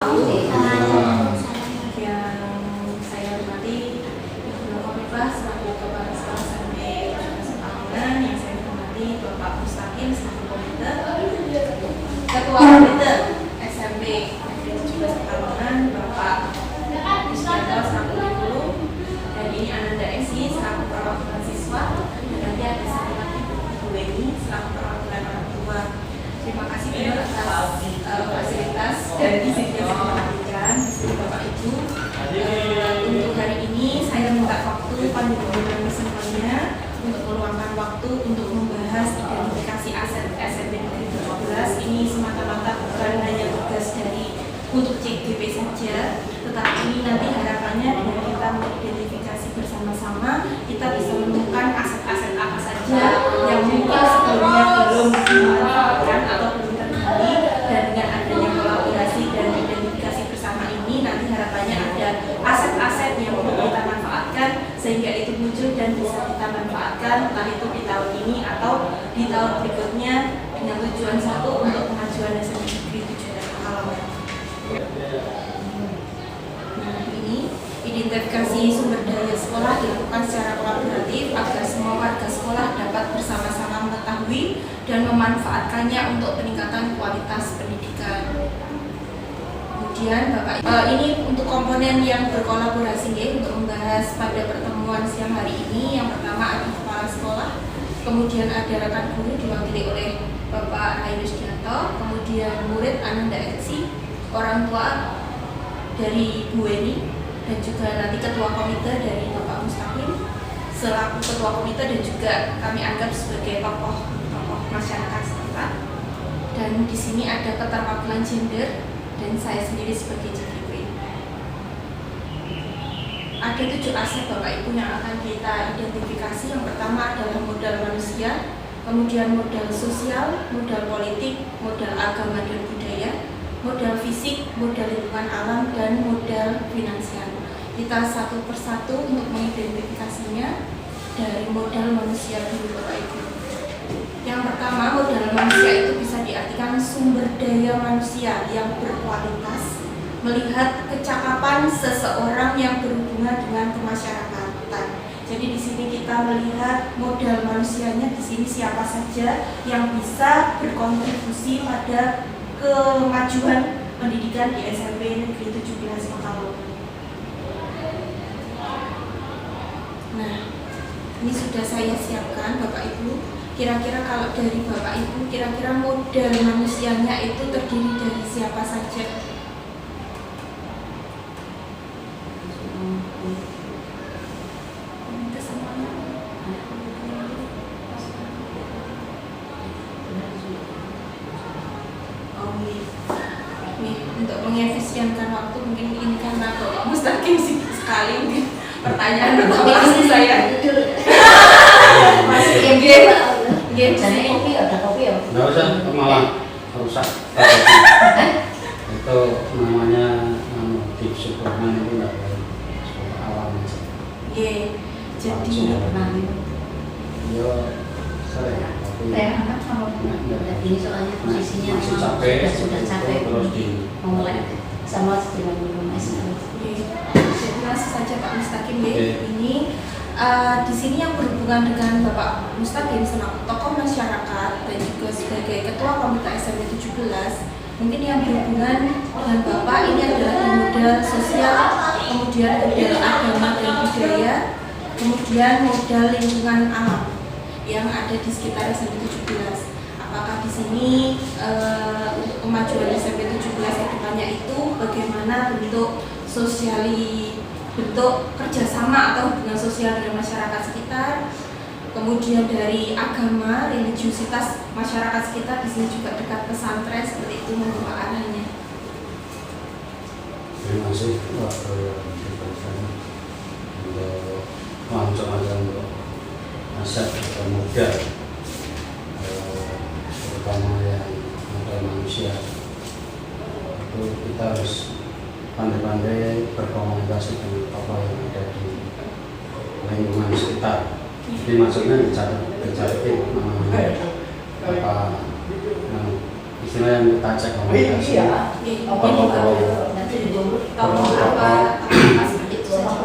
Yang saya hormati Ibu Khofifah selaku Kepala Sekolah SMP Pekalongan, yang saya hormati Bapak Mustaqim selaku Komite, Ketua Komite SMP Negeri 17 Pekalongan, Bapak Isyanto selaku guru, dan ini Ananda Esi selaku perwakilan siswa, dan nanti ada satu lagi Bu Weni selaku perwakilan orang tua. Terima kasih banyak atas fasilitas dan izin yang saya dapatkan dari Bapak Ibu. Untuk hari ini saya minta waktu panjenengan semuanya untuk meluangkan waktu untuk membahas identifikasi aset SMP Negeri 17. Ini semata-mata bukan hanya tugas dari untuk CGP saja, tetapi ini nanti harapannya dengan kita mengidentifikasi bersama-sama, kita bisa menemukan aset-aset apa saja yang mungkin sebelumnya belum dimanfaatkan atau belum tergali, dan dengan adanya kolaborasi dan identifikasi bersama ini nanti harapannya ada aset-aset yang perlu kita manfaatkan sehingga itu muncul dan bisa kita manfaatkan entah itu di tahun ini atau di tahun berikutnya, dengan tujuan satu untuk kemajuan SMP Negeri 17 Pekalongan. Ini identifikasi sumber daya sekolah dilakukan secara kolaboratif agar semua warga sekolah dapat bersama-sama mengetahui dan memanfaatkannya untuk peningkatan kualitas pendidikan. Kemudian Bapak, ini untuk komponen yang berkolaborasi untuk membahas pada pertemuan siang hari ini. Yang pertama ada kepala sekolah, kemudian ada rekan guru diwakili oleh Bapak Hayus Dianto, kemudian murid Ananda Esi, orang tua dari Bu Weni, dan juga nanti ketua komite dari Bapak Mustaqim selaku ketua komite, dan juga kami anggap sebagai tokoh masyarakat setempat. Dan di sini ada keterwakilan gender dan saya sendiri sebagai CGP. Ada 7 aset Bapak Ibu yang akan kita identifikasi. Yang pertama adalah modal manusia, kemudian modal sosial, modal politik, modal agama dan budaya, modal fisik, modal lingkungan alam, dan modal finansial. Kita satu persatu untuk mengidentifikasinya. Dari modal manusia dulu Bapak Ibu. Yang pertama, modal manusia itu bisa diartikan sumber daya manusia yang berkualitas, melihat kecakapan seseorang yang berhubungan dengan kemasyarakatan. Jadi di sini kita melihat modal manusianya, di sini siapa saja yang bisa berkontribusi pada kemajuan pendidikan di SMP Negeri 17 Pekalongan. Nah, ini sudah saya siapkan Bapak Ibu. Kira-kira kalau dari Bapak Ibu, kira-kira modal manusianya itu terdiri dari siapa saja? Untuk mengefisienkan waktu, mungkin ini karena Bapak Mustaqim sekali mungkin pertanyaan pertama pasti saya. Masih Jadi kopi ada kopi ya? Nggak usah, malah rusak. Itu namanya tips Superman itu nggak baik. Awam aja. Jadi Yo, sering. Saya anggap sama ini soalnya posisinya masih capek, sudah capek terus di mulai sama dengan minum es. Jadi langsung saja Pak Mustaqim ini. Di sini yang berhubungan dengan Bapak Mustaqim selaku tokoh masyarakat dan juga sebagai ketua komite SMP 17, mungkin yang berhubungan dengan Bapak ini adalah modal sosial, kemudian modal agama dan budaya, kemudian modal lingkungan alam yang ada di sekitar SMP 17. Apakah di sini untuk kemajuan SMP 17 yang depannya itu bagaimana bentuk bentuk kerjasama atau hubungan sosial dengan masyarakat sekitar, kemudian dari agama, religiusitas masyarakat sekitar, di sini juga dekat pesantren, seperti itu mungkin arahnya. Terima kasih waktu yang diberikan untuk macam-macam untuk aset atau modal, terutama yang modal manusia. Itu kita harus pandai-pandai berkomunikasi dengan tokoh yang ada di lingkungan sekitar. Jadi maksudnya dicari apa istilah yang kita cek komunikasi. Apa Toko apa seperti itu saja.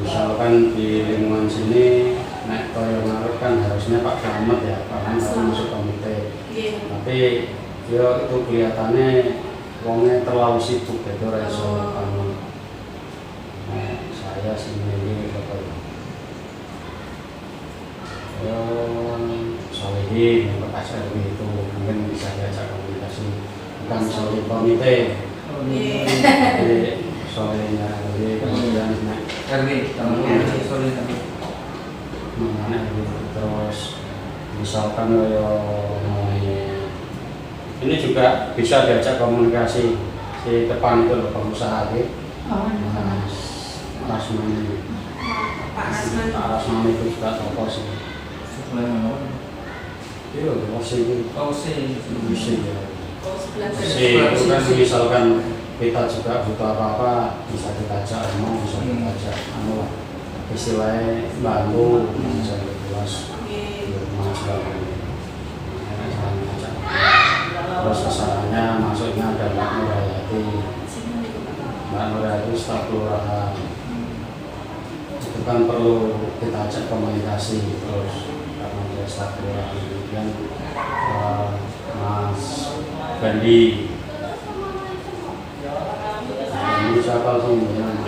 Misalkan di lingkungan sini nek koyo ngarep kan harusnya Pak Slamet ya, Pak Slamet masuk komite. Tapi dia itu kelihatannya wongnya terlalu sibuk gitu ora iso bangun. Nah, saya sendiri apa ya? Solehin yang bekas RW itu mungkin bisa diajak komunikasi, bukan soal komite. Jadi soalnya RW kemudian nek RW, kamu sorry tapi mengenai terus misalkan ini juga bisa diajak komunikasi si depan itu loh pengusaha gitu. Rasmani Pak Rasman. Pak Rasmani itu juga tokoh sih. sebelah mana? Iya, masih itu Oh sih, bisa ya. Sebelah Si itu kan misalkan kita juga butuh apa-apa bisa kita ajak ngomong, bisa kita ajak anu lah istilahnya bantu bisa jelas di rumah sebagainya. Terus kesannya masuknya ada Mbak Nurhayati. Mbak Nurhayati staf kelurahan. Itu kan perlu kita ajak komunikasi terus karena dia staf kelurahan. Kemudian Mas Bandi. Ini siapa semuanya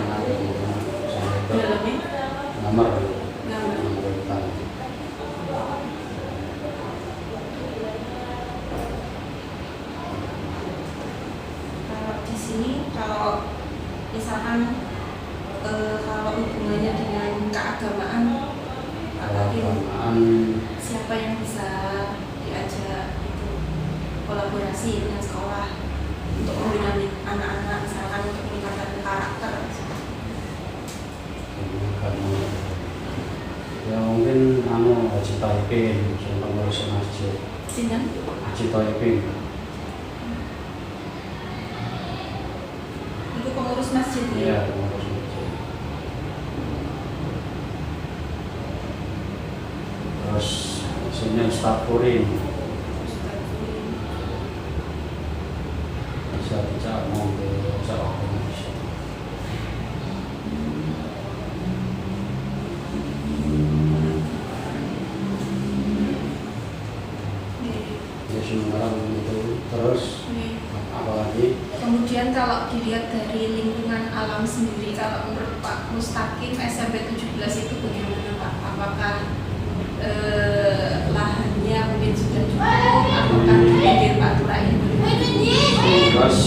nomor kalau di sini kalau misalkan kalau hubungannya dengan keagamaan siapa yang bisa diajak itu kolaborasi dengan sekolah untuk membina anak-anak misalkan untuk meningkatkan karakter. Ya mungkin Haji Taipin yang pengurus masjid. Sinten? Haji Taipin. Itu pengurus masjid ya? Iya, pengurus masjid. Terus sini Ustaz Purin bisa bicara ngomong secara organisasi. Terus apalagi Kemudian kalau dilihat dari lingkungan alam sendiri, kalau menurut Pak Mustaqim SMP 17 itu bagaimana Pak? Apakah lahannya mungkin sudah cukup? Apakah di pinggir pantura ini? terus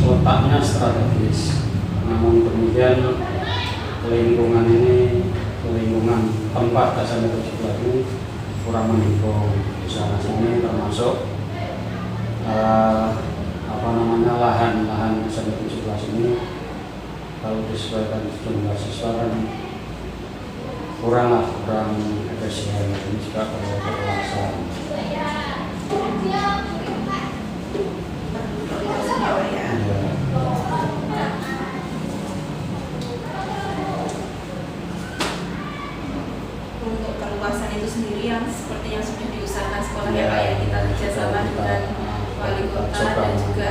letaknya strategis, namun kemudian lingkungan ini lingkungan tempat SMP 17 ini kurang mendukung. Di sana sini termasuk lahan SMP 17 ini kalau disesuaikan jumlah siswa kan kurang efisien. Ini juga perlu perluasan. Untuk perluasan itu sendiri yang seperti yang sudah diusahakan sekolah ya Pak ya, kita kerjasama dengan wali kota dan juga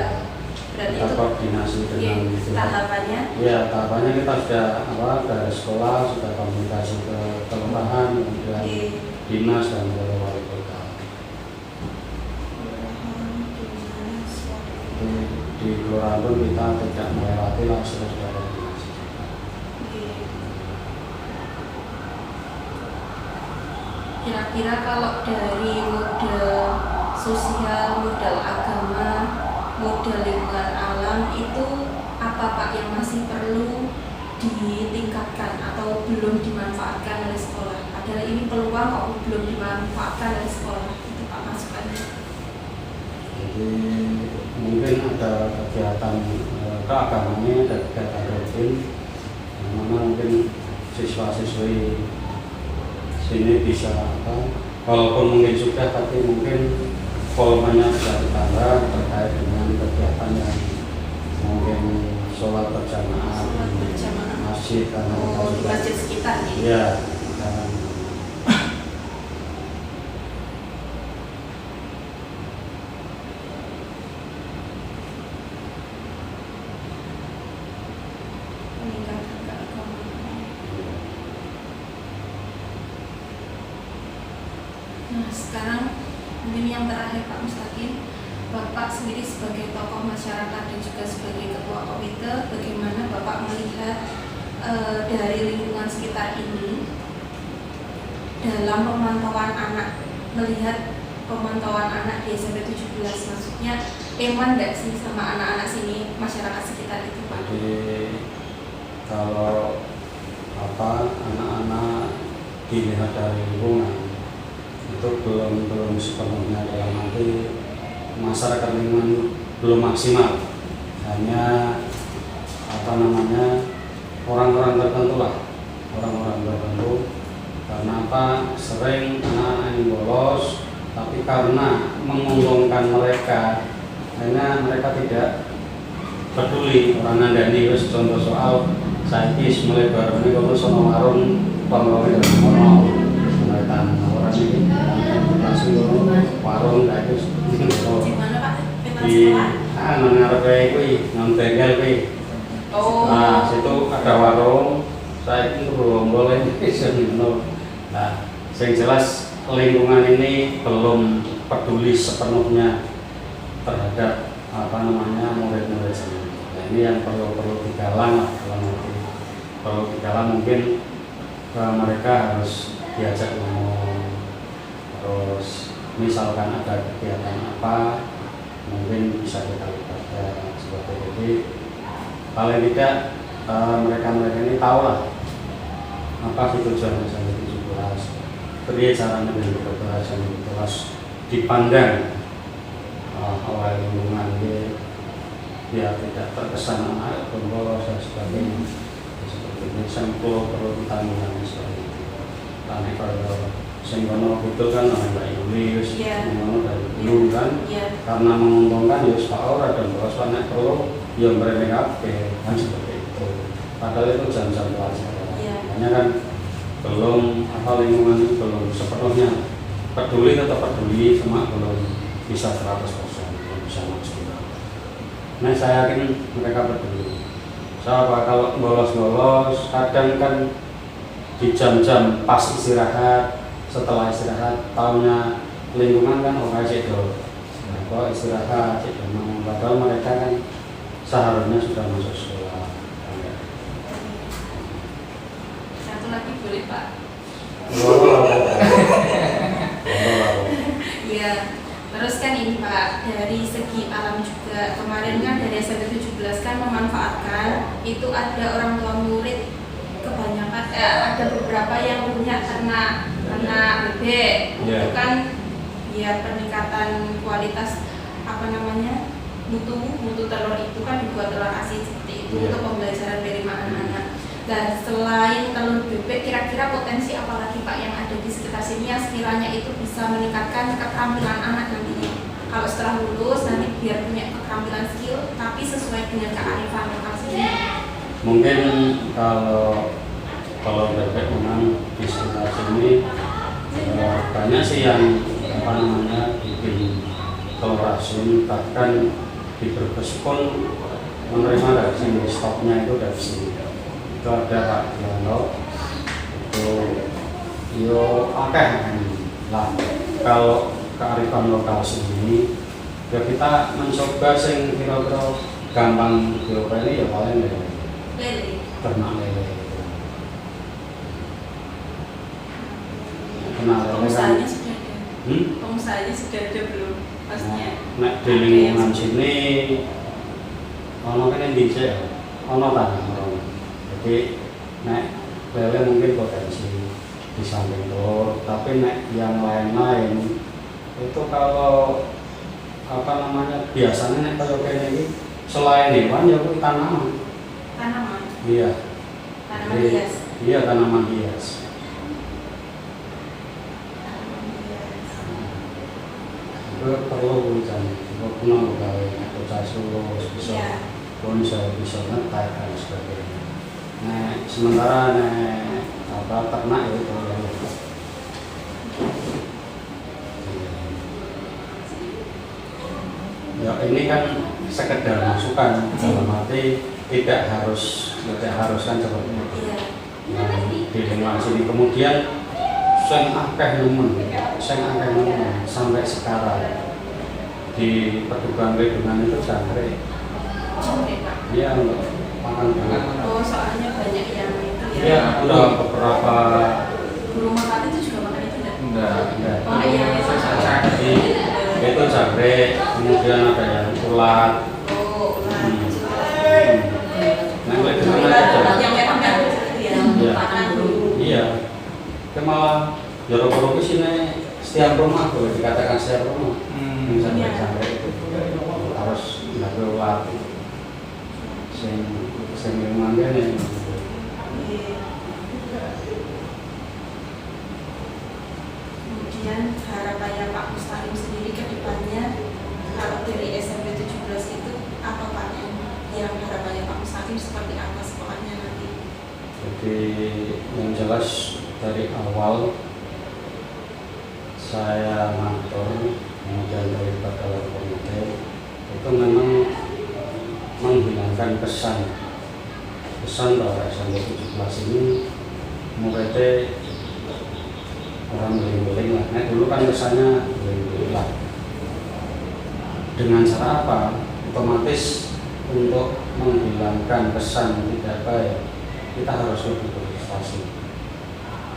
berarti kita itu koordinasi dengan tahapannya. Ya, tahapannya kita sudah dari sekolah sudah komunikasi ke kelurahan, kemudian dinas dan ke wali kota. Di kelurahan pun kita tidak melewati langsung sudah koordinasi. Kira-kira kalau dari model sosial, model agama, model lingkungan alam itu apa Pak yang masih perlu ditingkatkan atau belum dimanfaatkan oleh sekolah? Padahal ini peluang kok belum dimanfaatkan oleh sekolah, itu Pak masukannya. Jadi mungkin ada kegiatan keagamannya, ada kegiatan rutin, yang mana mungkin siswa-siswi sini bisa walaupun mungkin sudah, tapi mungkin volumenya bisa ditambah terkait dengan kegiatan yang mungkin sholat berjamaah di masjid karena di masjid sekitar nih. Ya, Nah, sekarang mungkin yang terakhir Pak Mustaqim, Bapak sendiri sebagai tokoh masyarakat dan juga sebagai ketua komite, bagaimana Bapak melihat dari lingkungan sekitar ini dalam pemantauan anak, melihat pemantauan anak di SMP 17, maksudnya eman nggak sih sama anak-anak sini, masyarakat sekitar itu Pak? Jadi kalau anak-anak dilihat dari lingkungan itu belum sepenuhnya, dalam arti masyarakat lingkungan belum maksimal, hanya orang-orang tertentu lah, orang-orang tertentu. Karena sering anak-anak yang bolos, tapi karena menguntungkan mereka, karena mereka tidak peduli orang ngandani. Wis contoh soal saiki mulai baru ini kalau sono warung pengelola dari mono mereka orang ini langsung warung kayak itu Di mana Pak? di ngarep itu nontegel kuwi. Oh. Nah, situ ada warung, saya itu belum boleh ngono. Nah, yang jelas lingkungan ini belum peduli sepenuhnya terhadap murid-murid sini. Nah, ini yang perlu digalang lah, perlu digalang. Mungkin mereka harus diajak ngomong, terus misalkan ada kegiatan apa mungkin bisa kita libatkan seperti itu. Paling tidak mereka ini tahu lah apa sih tujuan SMP 17, beri caranya dengan keberhasilan itu dipandang oleh lingkungan biar tidak terkesan anak bolos dan sebagainya. Seperti itu sampel perlu ditanggung seperti itu. Karena kalau singgono itu kan orang Mbak Yuli, singgono dari dulu kan, karena menguntungkan Pak Ora dan bolos banyak perlu yang mereka kan seperti itu. Padahal itu jam-jam pelajaran. Hanya kan belum lingkungan itu belum sepenuhnya peduli, tetap peduli, cuma belum bisa 100%, belum bisa maksimal. Nah, saya yakin mereka peduli. Kalau bolos-bolos kadang kan di jam-jam pas istirahat, setelah istirahat tahunya lingkungan kan orang cedol. Kok istirahat cedol, padahal mereka kan seharusnya sudah masuk sekolah. Satu lagi boleh Pak? Iya. Terus kan ini Pak, dari segi alam juga, kemarin kan dari SMP 17 kan memanfaatkan itu ada orang tua murid kebanyakan ada beberapa yang punya ternak bebek. Itu kan biar peningkatan kualitas mutu telur itu kan dibuat telur asin seperti itu untuk pembelajaran dari anak-anak. Dan selain telur bebek, kira-kira potensi apa lagi Pak yang ada di sekitar sini yang sekiranya itu bisa meningkatkan keterampilan anak nantinya? Kalau setelah lulus nanti biar punya keterampilan skill tapi sesuai dengan kearifan lokal sini. Mungkin kalau bebek memang di sekitar sini banyak sih yang bikin telur asin, bahkan di Brebes pun menerima dari sini, stoknya itu dari sini. Itu ada Pak Yono, itu lah. Kalau kearifan lokal sini ya kita mencoba sing kira-kira gampang ini ya paling lele, ternak lele. Pengusahanya sudah ada. Pengusahanya sudah ada belum? Pastinya. Nek di lingkungan sini ono kan yang bisa, ono tanah. Jadi nek lele mungkin potensi di samping telur, tapi nek yang lain-lain itu kalau biasanya nek kalau kayak ini selain hewan ya itu tanaman. Tanaman. Iya. Tanaman hias. Iya, tanaman hias. Itu perlu hujan, perlu gawe bocah sulus bisa pun bisa ngetek dan sebagainya. Nah, sementara ternak itu ya ini kan sekedar masukan, dalam arti tidak harus kan seperti itu. Nah, di lingkungan sini kemudian sing akeh nemen sampai sekarang di Padukan Ledungan itu jangkrik. Oke Pak. Iya, untuk makan dulu. Oh, soalnya banyak yang itu ya. Iya, ada beberapa. Burung merpati itu juga makan itu enggak? Enggak. Oh iya, itu Jadi itu jangkrik, kemudian ada yang ulat. Oh, ular Hmm. kecil. Nah, Ledungan aja. Yang merah-merah kecil itu ya. Iya. Makan burung. Iya. Itu malah jorok-jorok sini setiap rumah boleh dikatakan setiap rumah. Misalnya jangkrik itu harus nggak ulat. Sing mangga nih. Kemudian harapannya Pak Mustaqim sendiri ke depannya kalau dari SMP 17 itu apa Pak yang harapannya Pak Mustaqim seperti apa sekolahnya nanti? Jadi yang jelas dari awal saya ngatur kemudian dari kepala komite itu memang menghilangkan kesan bahwa SMP 17 ini muridnya orang beling-beling lah. Nah, dulu kan kesannya beling-beling lah. Dengan cara apa? Otomatis untuk menghilangkan kesan tidak baik kita harus lebih berprestasi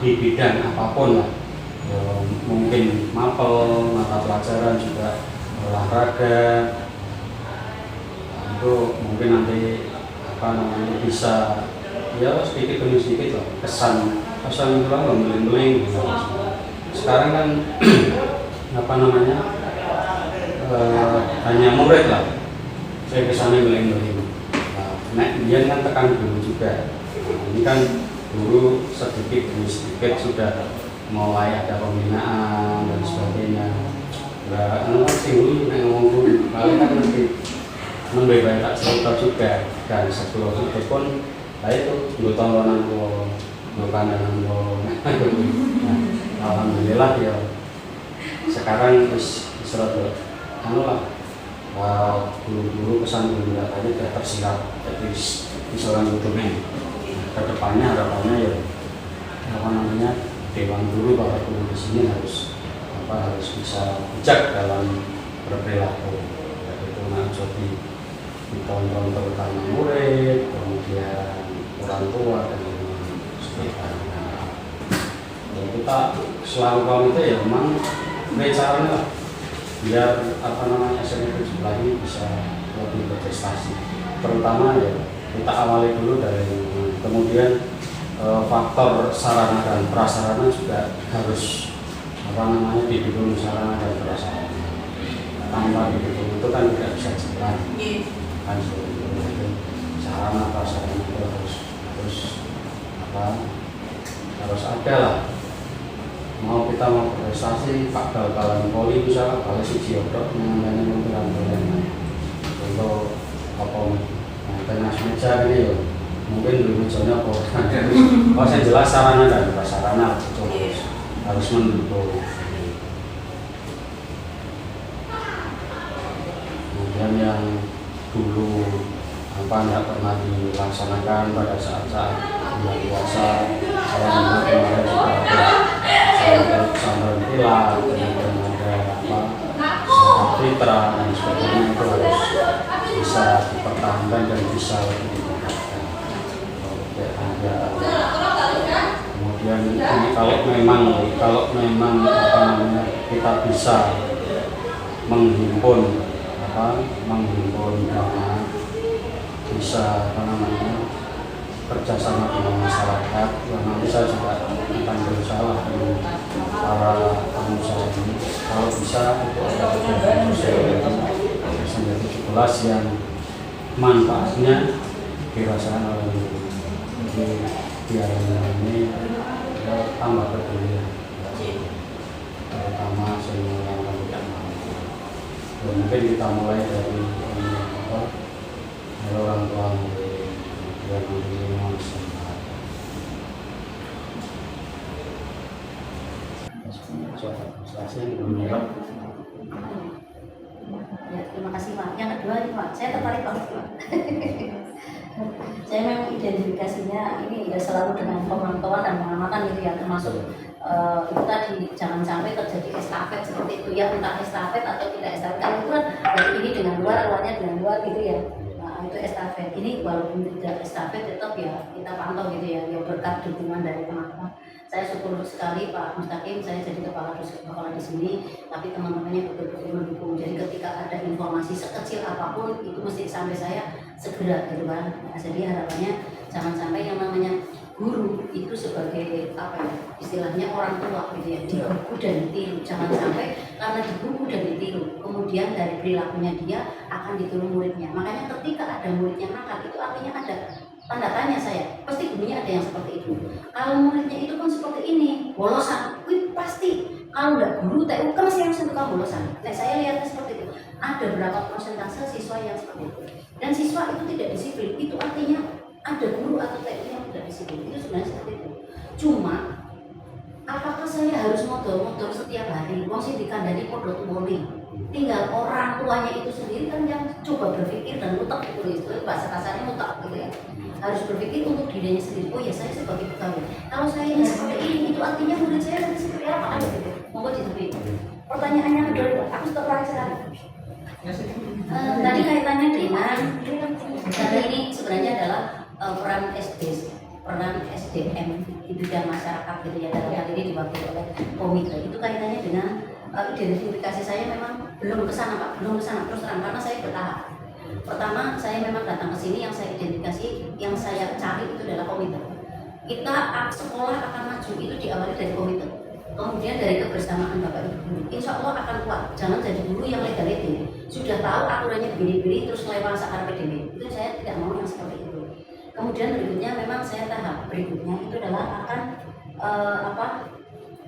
di bidang apapun lah. Ya, mungkin mapel, mata pelajaran juga olahraga. Nah, itu mungkin nanti bisa ya sedikit demi sedikit lah kesan itu kan beling-beling gitu. Sekarang kan hanya murid lah saya kesannya beling-beling. Nah, dia kan tekan dulu juga. Nah, ini kan dulu sedikit demi sedikit sudah mulai ada pembinaan dan sebagainya. Nah, sih ngomong dulu, kalian kan nanti membebas tak cerita juga dan sebelum itu pun saya itu dulu tontonan dulu pandangan alhamdulillah ya sekarang serot lah dulu kesan dulu tadi tidak tersirat jadi di seorang YouTuber. Kedepannya harapannya ya dewan guru para guru di sini harus bisa bijak dalam berperilaku, yaitu jadi ditonton terutama murid, kemudian orang tua dan sebagainya. Dan kita selalu kalau itu ya memang caranya lah biar SMP 17 ini bisa lebih berprestasi. Terutama ya kita awali dulu dari kemudian faktor sarana dan prasarana juga harus didukung sarana dan prasarana. Tanpa didukung itu kan tidak bisa jalan. Kan seperti itu. Sarana prasarana itu harus ada lah. Mau kita mau berprestasi, Pak bal-balan poli misalnya kalau si Jiodok mengenai pemilihan untuk tenas meja ini ya mungkin belum mejanya apa kalau saya jelas sarana dan prasarana harus mendukung. Kemudian yang dulu tidak pernah dilaksanakan pada saat-saat bulan puasa, kalau kemarin juga ada pesantren kilat, kemudian ada zakat fitrah dan sebagainya, itu harus bisa dipertahankan dan bisa lebih ditingkatkan. Kemudian ini kalau memang kita bisa menghimpun dana, bisa kerjasama dengan masyarakat, yang nanti saya juga akan berusaha dengan para pengusaha ini kalau bisa itu ada kegiatan sosial SMP 17 yang manfaatnya dirasakan oleh jadi biar ini tambah peduli terutama semua yang tidak mampu. Mungkin kita mulai dari orang tua yang memiliki masalah. Suatu prestasi yang menurut. Ya, terima kasih Pak. Yang kedua ini Pak, saya tertarik banget Pak. Saya memang identifikasinya ini ya selalu dengan pemantauan dan pengamatan gitu ya, termasuk itu tadi jangan sampai terjadi estafet seperti itu ya, entah estafet atau tidak estafet kan itu kan dari ini dengan luar, luarnya dengan luar gitu ya. Nah, itu estafet. Ini walaupun tidak estafet tetap ya kita pantau gitu ya, yang berkat dukungan dari teman-teman. Saya syukur sekali Pak Mustaqim, saya jadi kepala di sini, tapi teman-temannya betul-betul mendukung. Jadi ketika ada informasi sekecil apapun itu mesti sampai saya segera gitu kan. Nah, jadi harapannya jangan sampai yang namanya guru itu sebagai apa ya, istilahnya orang tua gitu ya, digugu dan ditiru. Jangan sampai karena digugu dan ditiru kemudian dari perilakunya dia akan ditiru muridnya. Makanya ketika ada muridnya nakal itu artinya ada tanda tanya saya, pasti gurunya ada yang seperti itu. Kalau muridnya itu pun seperti ini, bolosan, pasti kalau nggak guru TU kan masih harus tukang bolosan. Nah, saya lihatnya seperti itu. Ada berapa persentase siswa yang seperti itu, dan siswa itu tidak disiplin, itu artinya ada guru atau TU yang tidak disiplin. Itu sebenarnya seperti itu. Cuma apakah saya harus modal setiap hari? Wong sing dikandani padha tuwane. Tinggal orang tuanya itu sendiri kan yang coba berpikir dan mutak gitu, itu bahasa kasarnya mutak gitu ya. Harus berpikir untuk dirinya sendiri. Oh ya, saya sebagai pegawai, kalau saya ini seperti ini, itu artinya murid saya nanti seperti apa kan gitu. Monggo ditebak. Pertanyaannya kedua, aku tertarik sekali. Tadi kaitannya dengan karena ini sebenarnya adalah peran SDM di bidang masyarakat gitu ya, dalam hal ini diwakili oleh komite. Itu kaitannya dengan identifikasi saya memang belum kesana Pak, belum kesana terus terang karena saya bertahap. Pertama, saya memang datang ke sini, yang saya identifikasi, yang saya cari itu adalah komite. Kita sekolah akan maju itu diawali dari komite. Kemudian dari kebersamaan Bapak Ibu guru, insya Allah akan kuat. Jangan jadi guru yang legality, sudah tahu aturannya begini-begini terus lewat sakar PDB. Itu saya tidak mau yang seperti itu. Kemudian berikutnya memang saya tahap berikutnya itu adalah akan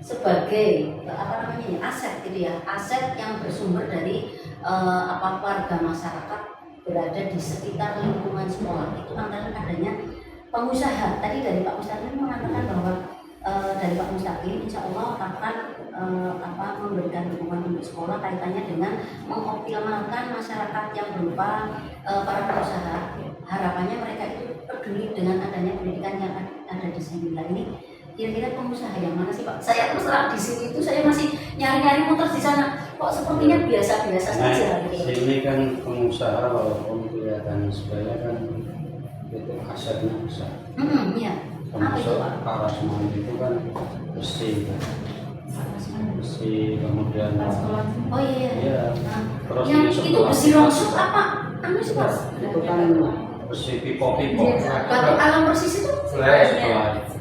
sebagai aset gitu ya, aset yang bersumber dari warga masyarakat berada di sekitar lingkungan sekolah. Itu antara adanya pengusaha. Tadi dari Pak Mustaqim mengatakan bahwa dari Pak Mustaqim insya Allah akan memberikan dukungan untuk sekolah kaitannya dengan mengoptimalkan masyarakat yang berupa para pengusaha. Harapannya mereka itu peduli dengan adanya pendidikan yang ada di sini. Nah, ini kira-kira pengusaha yang mana sih Pak? Saya terus terang di sini itu saya masih nyari-nyari motor di sana. Kok sepertinya biasa-biasa saja gitu. Sini kan pengusaha walaupun kelihatan sebenarnya kan itu asetnya besar. Iya. Termasuk para semuanya itu kan besi, kemudian oh iya. terus yang ini itu besi longsor apa? Anu sih Pak? Itu kan besi pipo-pipo. Batu alam persis itu?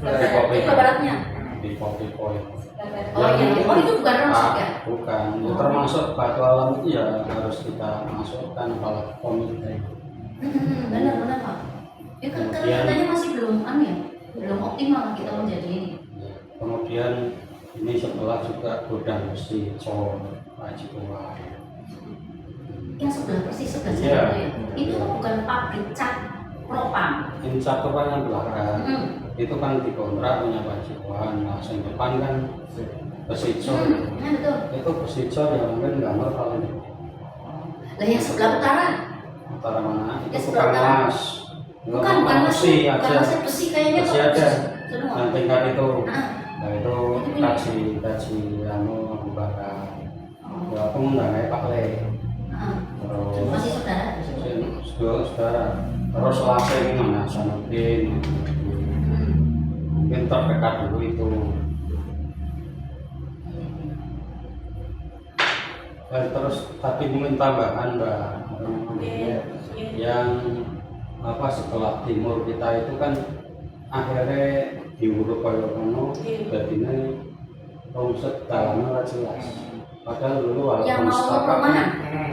Pipo-pipo baratnya. Pipo-pipo. Oh iya. Oh itu bukan longsor ya? Bukan. Itu termasuk batu alam itu ya harus kita masukkan kalau komite. Benar Pak. Ya kan katanya masih belum belum optimal kita menjadi ini. Kemudian ini sebelah juga gudang besi Cor Haji Tua. Yang sebelah persis sebelah Iya. sana ya. Itu bukan pabrik cat propam. Ini satu kan yang belakang. Itu kan dikontrak punya Pak Jiwan. Nah, yang depan kan besi Cor. Betul. Itu besi Cor yang mungkin gambar kalau ini. Lah yang sebelah utara. Utara mana? Itu Ya, bukan sebelah utara. mas. Bukan besi bukan aja. masih besi kayaknya Besi kok aja. semua. Yang tingkat itu. Ah. Nah itu kaji Abu Bakar. Ya aku ngundang kayak Pak Le. Terus Masih saudara? saudara. Terus Lase gimana? Sanudin. Mungkin terdekat dulu itu. Dan terus tapi mungkin tambahan Mbak. Yang sebelah timur kita itu kan akhirnya diurut kaya kono dadine omset dalamnya ora jelas. Padahal dulu yang walaupun mau setapak perumahan.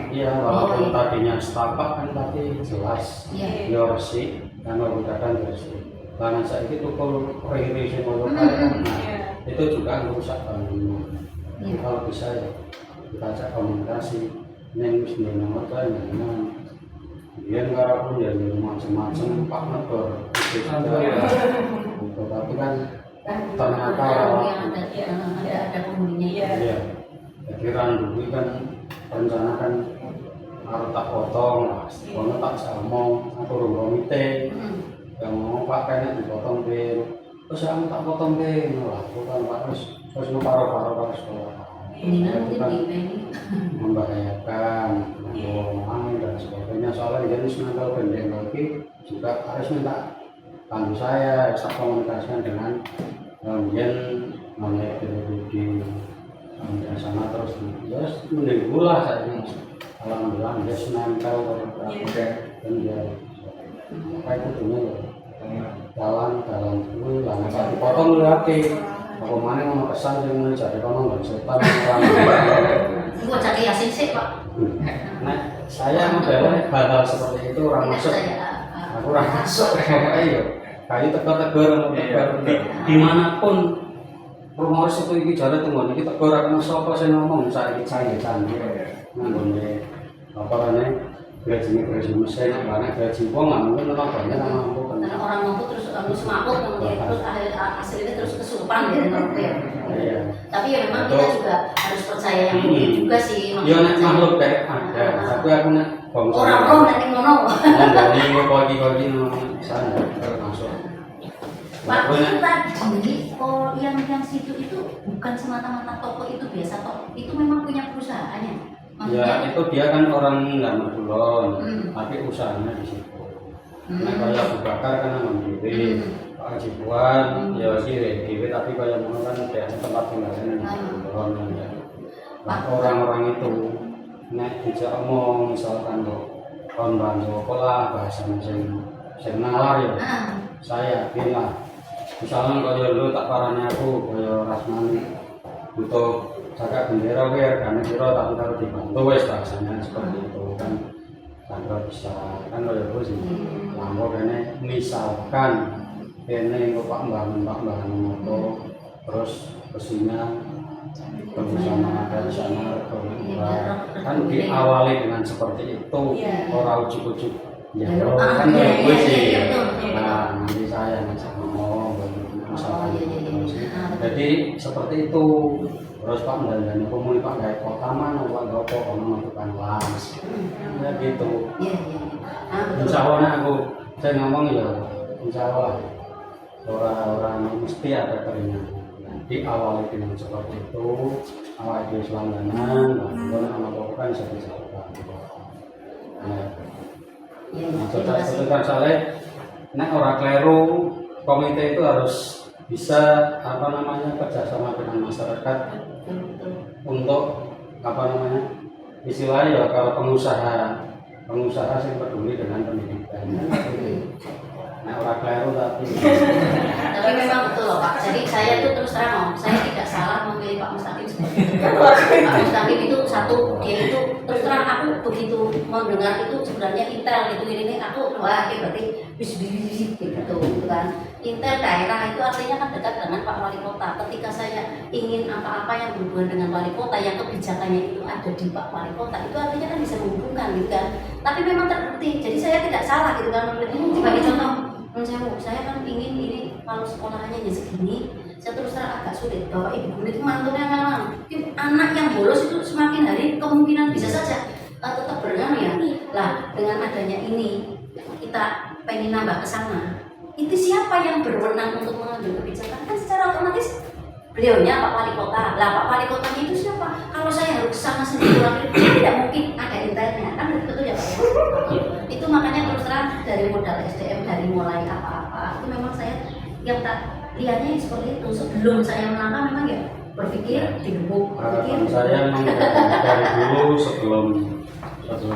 iya walaupun tadinya setapak kan tapi jelas Iya. ya resik kan menggunakan bersih. Karena saya itu tukul riri sing koyo kan itu juga merusak bangunan. Kalau bisa ya kita ajak komunikasi ning wis nomor kan dia nggak pun ya macam-macam Pak Medor tapi kan ternyata ada penghuninya. iya jadi randu kan rencana kan harus tak potong lah kalau tak sama aku komite yang mau Pak kayaknya dipotong terus aku tak potong lah bukan Pak terus terus paro-paro sekolah. Mendingan Itu mungkin kan di ini. membahayakan, angin dan sebagainya. Soalnya jenis mental pendek lagi juga harus minta bantu saya komunikasikan dengan kemudian namanya di sana terus mending pula saya alhamdulillah dia nempel dan dia apa itu punya jalan dulu lah nggak dipotong lagi apa mana mau pesan yang mau jadi kamu nggak setan Ibu cari Yasin sih Pak. nah saya membela hal-hal seperti itu orang masuk aku orang masuk ayo kayu tegur-tegur dimanapun rumor itu iki jare tunggu iki tegur akan sapa sing ngomong saiki canggih-canggih nggone apa rene gaji mesin karena gaji wong nggak mungkin orang banyak sama mampu Karena orang mampu terus semaput kemudian terus hasilnya terus kesurupan ya menurutku ya. iya Tapi ya memang kita juga harus percaya yang ini juga sih. iya nek makhluk kayak ada tapi aku nek bangsa Orang roh nanti ngono. dari kogi-kogi sana masuk Pak kita jadi yang situ itu bukan semata-mata toko itu biasa toko itu memang punya perusahaannya. ya itu dia kan orang nggak Madulon tapi usahanya di situ nah kayak Abu Bakar kan nama diri Pak Haji Puan ya sih diri tapi kayak mana kan dia tempat tinggalnya Madulon kan ya nah, orang-orang itu nek bisa omong misalkan kok kon bantu lah bahasanya sing nalar ya saya bilang misalnya kalau lu tak parahnya aku kayak Rasmani untuk jaga bendera karena kira tapi kalau dibantu wes bahasanya seperti itu kan tanpa bisa kan kalau itu sih lambo kene misalkan kene kok Pak Mbah moto terus kesina bersama ada di sana kan diawali dengan seperti itu orang ujuk-ujuk ya kan gue sih nah nanti saya ngajak ngomong jadi seperti itu terus Pak dan komuni Pak gaya kota mana Pak Gopo kamu menentukan las ya gitu insya Allah aku saya ngomong ya insya Allah orang-orang mesti ada keringan diawali dengan seperti itu awal itu selangganan dan anak bapak kan bisa dilakukan nah soalnya nek orang kleru komite itu harus bisa apa namanya kerjasama dengan masyarakat untuk apa namanya istilahnya ya kalau pengusaha yang peduli dengan pendidikan nah orang kleru tapi memang betul loh Pak. Jadi saya tuh terus terang saya tidak salah memilih Pak Mustaqim seperti itu. Pak Mustaqim itu satu dia itu terus terang aku begitu mendengar itu sebenarnya intel gitu ini aku wah berarti bis gitu kan. Intel daerah itu artinya kan dekat dengan Pak Wali Kota. Ketika saya ingin apa-apa yang berhubungan dengan Wali Kota yang kebijakannya itu ada di Pak Wali Kota itu artinya kan bisa menghubungkan gitu kan. Tapi memang terbukti. Jadi saya tidak salah gitu kan. Ini sebagai contoh saya kan ingin ini kalau sekolahannya hanya segini saya terus terang agak sulit bahwa ibu guru itu mantunya memang anak yang bolos itu semakin hari kemungkinan bisa saja tetap berenang ya lah dengan adanya ini kita pengen nambah ke sana itu siapa yang berwenang untuk mengambil kebijakan kan secara otomatis beliaunya Pak Wali Kota lah Pak Wali Kotanya itu siapa kalau saya harus ke sana sendiri tidak mungkin ada intelnya kan betul ya Pak ya itu makanya terus terang dari modal SDM dari mulai apa-apa itu memang saya yang tak lihatnya seperti itu sebelum saya melangkah memang ya berpikir digebuk harapan saya memang dari dulu sebelum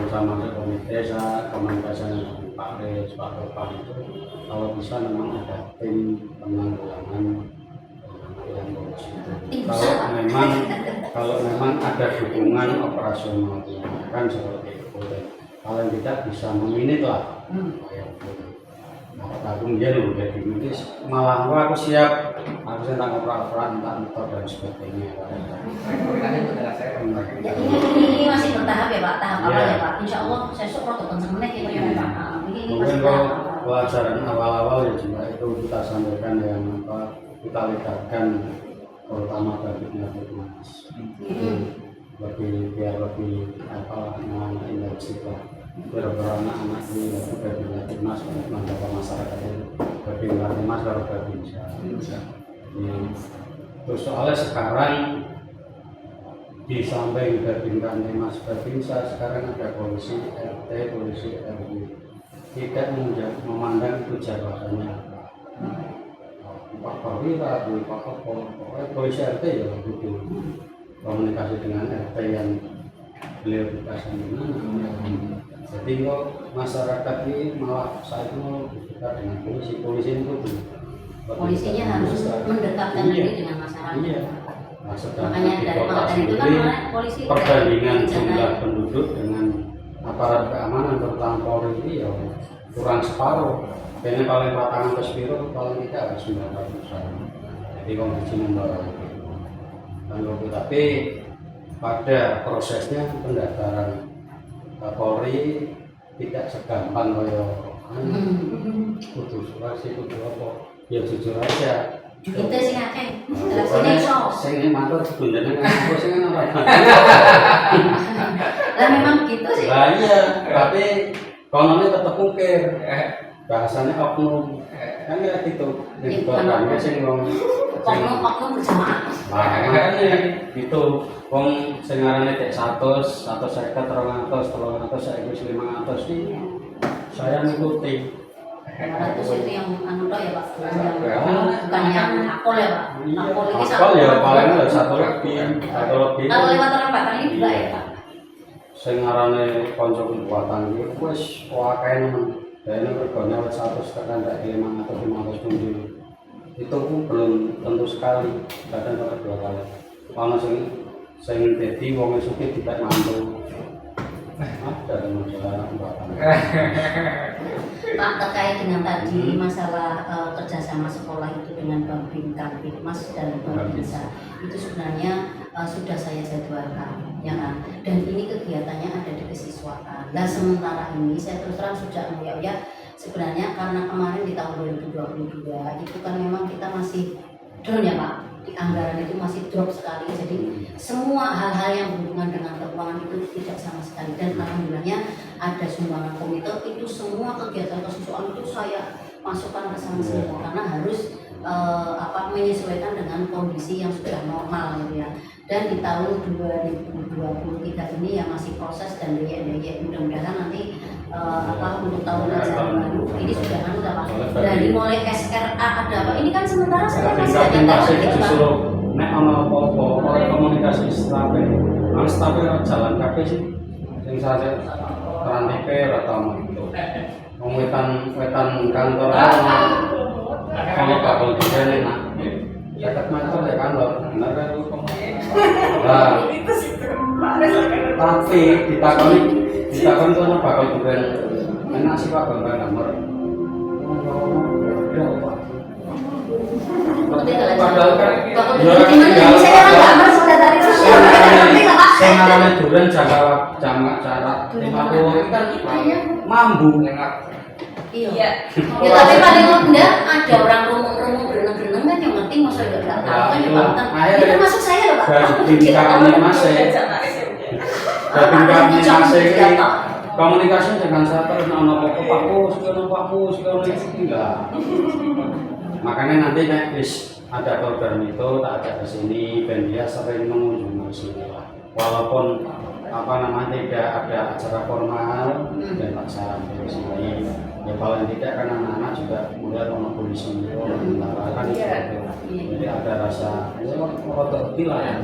sama komite saya komunikasi dengan Pak Res, Pak Topan itu kalau bisa memang ada tim penanggulangan yang bagus itu kalau memang ada dukungan operasional kan seperti itu kalau tidak bisa meminit lah aku dia loh jadi malah aku siap aku tentang operan motor dan sebagainya ini masih bertahap ya Pak tahap awal ya Pak insya Allah saya suka untuk konsumen gitu ya Pak ini mungkin kalau pelajaran awal-awal ya juga itu kita sampaikan yang apa kita libatkan terutama bagi penyakit mas biar lebih apa anak-anak industri beberapa anak-anak ini bagi penyakit mas menjaga masyarakat itu bagi penyakit mas kalau bagi bisa Terus soalnya sekarang di samping Babinkan Mas Babinsa sekarang ada polisi RT, polisi RW, tidak memandang itu jabatannya Pak Perwira, Pak Kapol, pokoknya polisi RT ya begitu komunikasi dengan RT yang beliau dikasih mana. Jadi kok masyarakat ini malah saya itu mau berdekat dengan polisi itu polisinya harus mendekatkan diri dengan masyarakat. Iya. Maksudnya Makanya di dari kota pengertian itu kan sendiri, polisi perbandingan udah jumlah penduduk dengan aparat keamanan terutama Polri ini ya kurang separuh. Kayaknya paling patangan ke sepiro paling tidak harus 900-an. Jadi kondisi mendorong itu. Tapi pada prosesnya pendaftaran Polri tidak segampang kayak kudu surasi kudu apa ya jujur aja kita sih akeh sini iso sing mantur sebundane aku sing ora lah memang begitu sih lah iya tapi kononnya tetep ukir bahasanya oknum kan ya gitu yang bahasanya sing wong oknum berjamaah makanya gitu wong sing ngarane tek 100, 150, 200, 300, 500 iki saya ngikuti 500 itu yang anu toh ya Pak bukan yang akol ya Pak akol ini akol ya paling ada satu lebih kalau lewat perempatan ini juga ya Pak sing ngarane kanca kekuatan iki wis akeh nemen dene regane 100 tekan ndak 500 pundi itu belum tentu sekali kadang pada 2 kali ana sing dadi wong sugih tidak mampu ada masalah kekuatan Pak, terkait dengan tadi masalah kerjasama sekolah itu dengan Babinkan Mas dan Babinsa itu sebenarnya sudah saya jadwalkan, ya kan? Dan ini kegiatannya ada di kesiswaan. Nah sementara ini saya terus terang sudah ya sebenarnya karena kemarin di tahun 2022 itu kan memang kita masih down ya Pak. Di anggaran itu masih drop sekali, jadi semua hal-hal yang berhubungan dengan keuangan itu tidak sama sekali. Dan alhamdulillahnya ada sumbangan komite itu semua kegiatan kesiswaan itu saya masukkan ke sana semua karena harus menyesuaikan dengan kondisi yang sudah normal gitu ya. Dan di tahun 2023 ini yang masih proses dan mudah-mudahan nanti untuk tahun ajaran baru ini sudah Pak. Dari mulai SRA ada apa? Ini kan sementara saya masih ada masih justru nek ana apa-apa oleh komunikasi stape. Nang stape jalan kabeh sih. Sing saya rantipe atau itu. Wong wetan kantor kalau bakal digene nak. Dekat kantor ya kantor. Benar kan nah, tapi ditakoni tuh bakal digene. Enak sih Pak gambar nomor. Padahal kan sengarane duren jarak 50 kan mambu iya. Ya tapi paling enggak ada orang rumung-rumung berenang-berenang kan yang penting masa enggak tahu kan ya Pak. Ini kan masuk saya loh Pak. Babinkan masih komunikasi dengan saya terus ana apa Pak Pus enggak. Makanya nanti nek wis ada program itu tak ajak ke sini dan dia sering mengunjungi sini lah. Walaupun tidak ada acara formal dan tak saran ke sini. Ya paling tidak kan anak-anak juga melihat orang polisi itu tentara kan itu. Jadi ada rasa ya rodok lah ya.